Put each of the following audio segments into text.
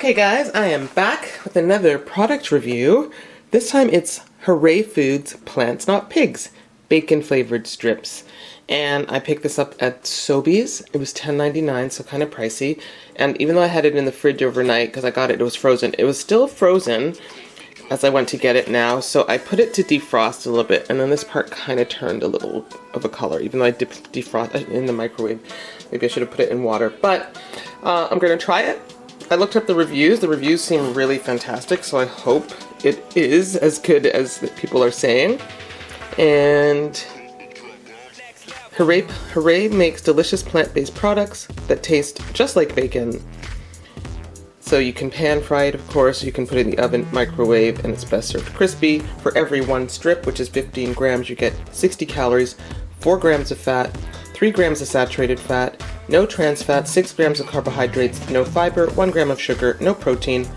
Okay guys, I am back with another product review. This time it's Hooray Foods Plants Not Pigs bacon flavored strips. And I picked this up at Sobey's. It was $10.99, so kind of pricey. And even though I had it in the fridge overnight because I got it, it was frozen. It was still frozen as I went to get it now, so I put it to defrost a little bit, and then this part kind of turned a little of a color, even though I defrost it in the microwave. Maybe I should have put it in water, but I'm going to try it. I looked up the reviews. The reviews seem really fantastic, so I hope it is as good as people are saying. And Hooray makes delicious plant-based products that taste just like bacon. So you can pan fry it, of course, you can put it in the oven, microwave, and it's best served crispy. For every one strip, which is 15 grams, you get 60 calories, 4 grams of fat, 3 grams of saturated fat, no trans fat, 6 grams of carbohydrates, no fiber, 1 gram of sugar, no protein,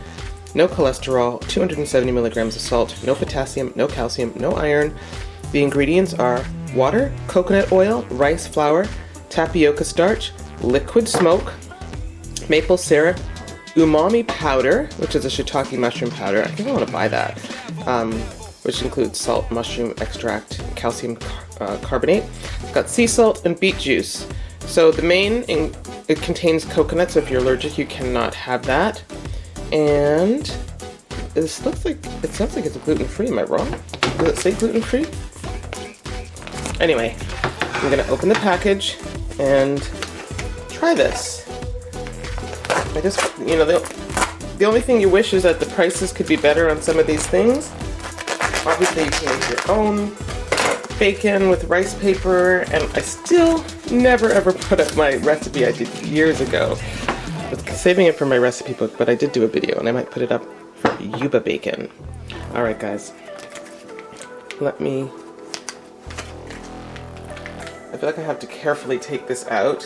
no cholesterol, 270 milligrams of salt, no potassium, no calcium, no iron. The ingredients are water, coconut oil, rice flour, tapioca starch, liquid smoke, maple syrup, umami powder, which is a shiitake mushroom powder. I think I want to buy that. Which includes salt, mushroom extract, calcium carbonate. It's got sea salt and beet juice. So the main, it contains coconut, so if you're allergic, you cannot have that. And this looks like, it sounds like it's gluten-free. Am I wrong? Does it say gluten-free? Anyway, I'm gonna open the package and try this. I just, you know, the only thing you wish is that the prices could be better on some of these things. Obviously, you can make your own bacon with rice paper, and I still never ever put up my recipe I did years ago. I was saving it for my recipe book, but I did do a video, and I might put it up for Yuba bacon. Alright guys, I feel like I have to carefully take this out.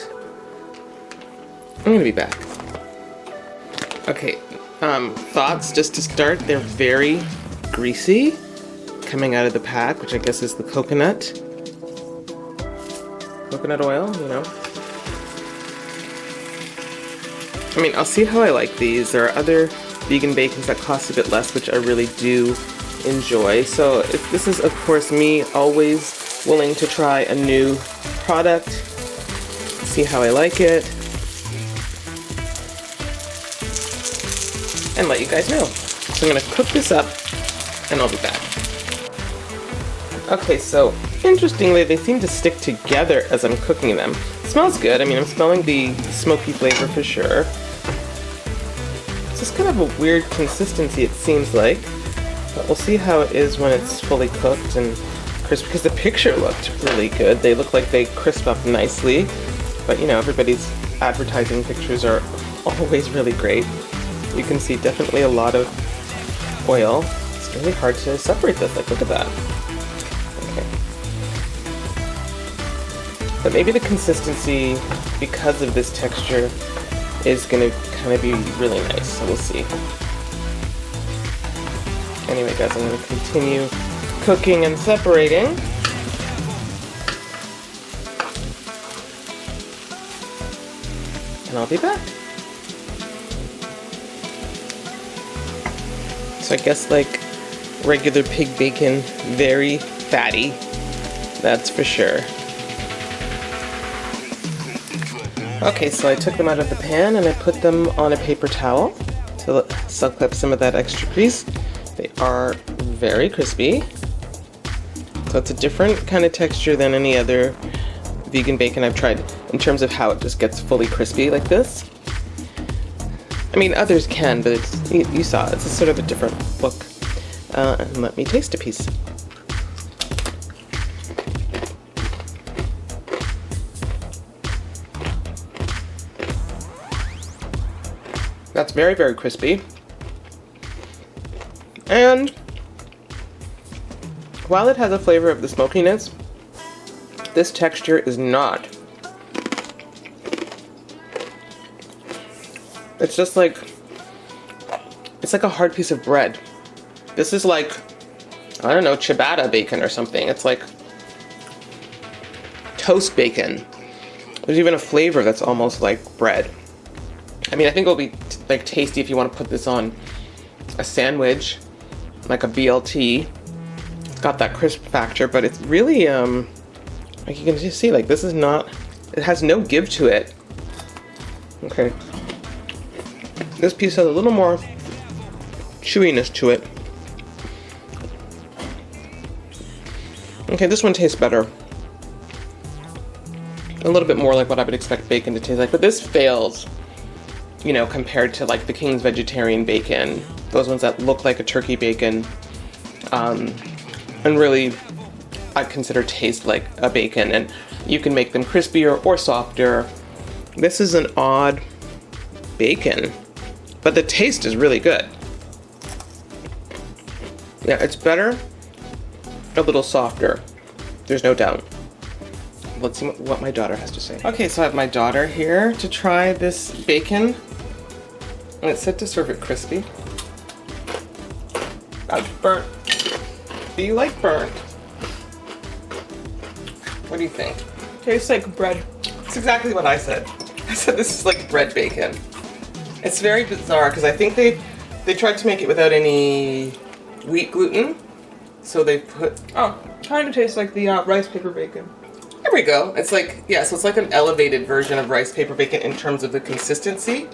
I'm gonna be back. Okay, thoughts just to start. They're very greasy coming out of the pack, which I guess is the coconut oil, you know. I mean, I'll see how I like these. There are other vegan bacons that cost a bit less, which I really do enjoy. So this is, of course, me always willing to try a new product, see how I like it, and let you guys know. So I'm gonna cook this up and I'll be back. Okay, so interestingly, they seem to stick together as I'm cooking them. It smells good. I mean, I'm smelling the smoky flavor for sure. It's just kind of a weird consistency, it seems like, but we'll see how it is when it's fully cooked and crisp, because the picture looked really good. They look like they crisp up nicely, but you know, everybody's advertising pictures are always really great. You can see definitely a lot of oil. It's really hard to separate this. Like, look at that. Okay. But maybe the consistency, because of this texture, is going to kind of be really nice. So we'll see. Anyway, guys, I'm going to continue cooking and separating. And I'll be back. So I guess like regular pig bacon, very fatty, that's for sure. Okay, so I took them out of the pan and I put them on a paper towel to suck up some of that extra grease. They are very crispy. So it's a different kind of texture than any other vegan bacon I've tried in terms of how it just gets fully crispy like this. I mean, others can, but it's, you saw it. It's a sort of a different look. And let me taste a piece. That's very, very crispy. And while it has a flavor of the smokiness, this texture is not. It's just like, it's like a hard piece of bread. This is like, I don't know, ciabatta bacon or something. It's like toast bacon. There's even a flavor that's almost like bread. I mean, I think it'll be like tasty if you want to put this on a sandwich, like a BLT. It's got that crisp factor, but it's really, like you can just see, like this is not, it has no give to it. Okay. This piece has a little more chewiness to it. Okay, this one tastes better. A little bit more like what I would expect bacon to taste like, but this fails, you know, compared to like the King's vegetarian bacon, those ones that look like a turkey bacon, and really I consider taste like a bacon, and you can make them crispier or softer. This is an odd bacon, but the taste is really good. Yeah, it's better, a little softer, there's no doubt. Let's see what my daughter has to say. Okay, so I have my daughter here to try this bacon. And it's set to serve it crispy. That's burnt. Do you like burnt? What do you think? Tastes like bread. It's exactly what I said. I said this is like bread bacon. It's very bizarre because I think they tried to make it without any wheat gluten. So they put... Oh, kind of tastes like the rice paper bacon. There we go. It's like, yeah, so it's like an elevated version of rice paper bacon in terms of the consistency.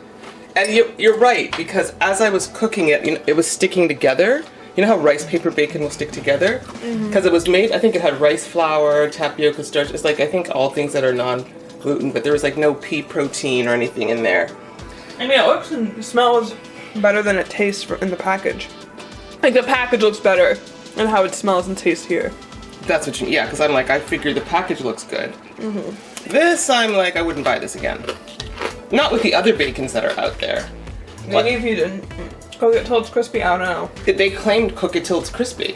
And you're right, because as I was cooking it, you know, it was sticking together. You know how rice paper bacon will stick together? Because it was made, I think it had rice flour, tapioca starch. It's like, I think all things that are non-gluten, but there was like no pea protein or anything in there. I mean, it looks and smells better than it tastes in the package. Like, the package looks better than how it smells and tastes here. That's what you, yeah, because I'm like, I figured the package looks good. This, I'm like, I wouldn't buy this again. Not with the other bacons that are out there. Maybe if you didn't cook it till it's crispy, I don't know. They claimed cook it till it's crispy.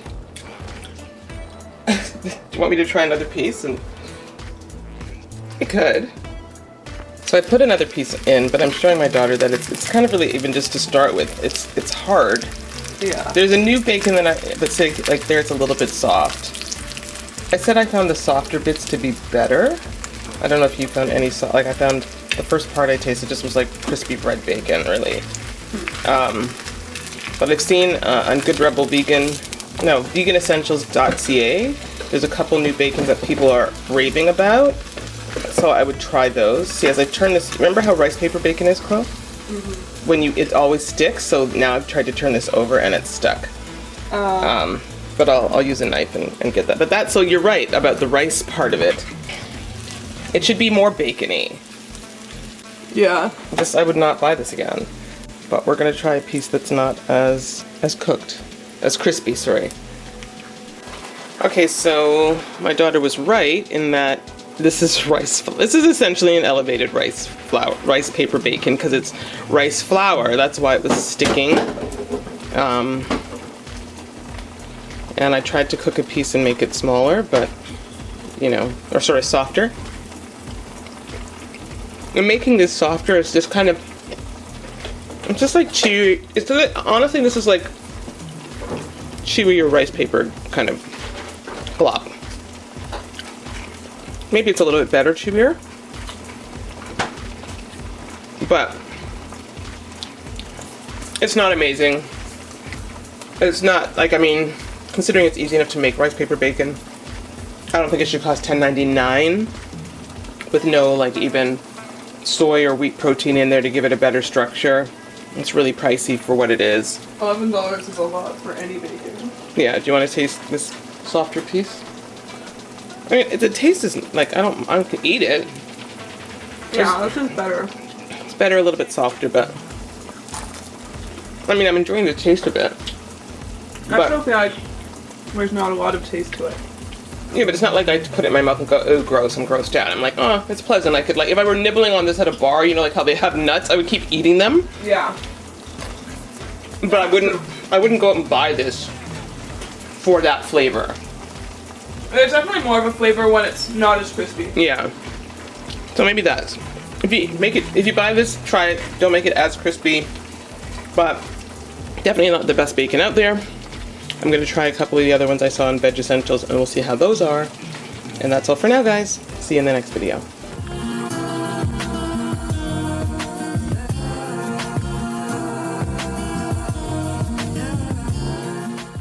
Do you want me to try another piece? And I could. So I put another piece in, but I'm showing my daughter that it's kind of really, even just to start with, it's hard. Yeah. There's a new bacon that's like there, it's a little bit soft. I said I found the softer bits to be better. I don't know if you found any like I found the first part I tasted just was like crispy bread bacon, really. But I've seen on Good Rebel veganessentials.ca, there's a couple new bacons that people are raving about. So I would try those. See, as I turn this, remember how rice paper bacon is, Chloe? When it always sticks, so now I've tried to turn this over and it's stuck. But I'll use a knife and get that. But that, so you're right about the rice part of it. It should be more bacony. Yeah. This, I would not buy this again. But we're gonna try a piece that's not as cooked, as crispy, sorry. Okay, so my daughter was right in that this is this is essentially an elevated rice paper bacon, because it's rice flour. That's why it was sticking. And I tried to cook a piece and make it smaller, but, you know, or sort of softer. And making this softer is just kind of, it's just like chewy. Honestly, this is like chewier rice paper kind of glop. Maybe it's a little bit better chewier. But it's not amazing. It's not, like, I mean, considering it's easy enough to make rice paper bacon, I don't think it should cost $10.99 with no, like, even soy or wheat protein in there to give it a better structure. It's really pricey for what it is. $11 is a lot for any bacon. Yeah, do you want to taste this softer piece? I mean, the taste isn't, like, I can eat it. Yeah, this is better. It's better, a little bit softer, but I mean, I'm enjoying the taste of it. I still feel like there's not a lot of taste to it. Yeah, but it's not like I put it in my mouth and go, oh, gross, I'm grossed out. I'm like, oh, it's pleasant. I could, like, if I were nibbling on this at a bar, you know, like how they have nuts, I would keep eating them. Yeah. But I wouldn't go out and buy this for that flavor. There's definitely more of a flavor when it's not as crispy. Yeah. So maybe that's. If you buy this, try it. Don't make it as crispy. But definitely not the best bacon out there. I'm going to try a couple of the other ones I saw in Veg Essentials, and we'll see how those are. And that's all for now, guys. See you in the next video.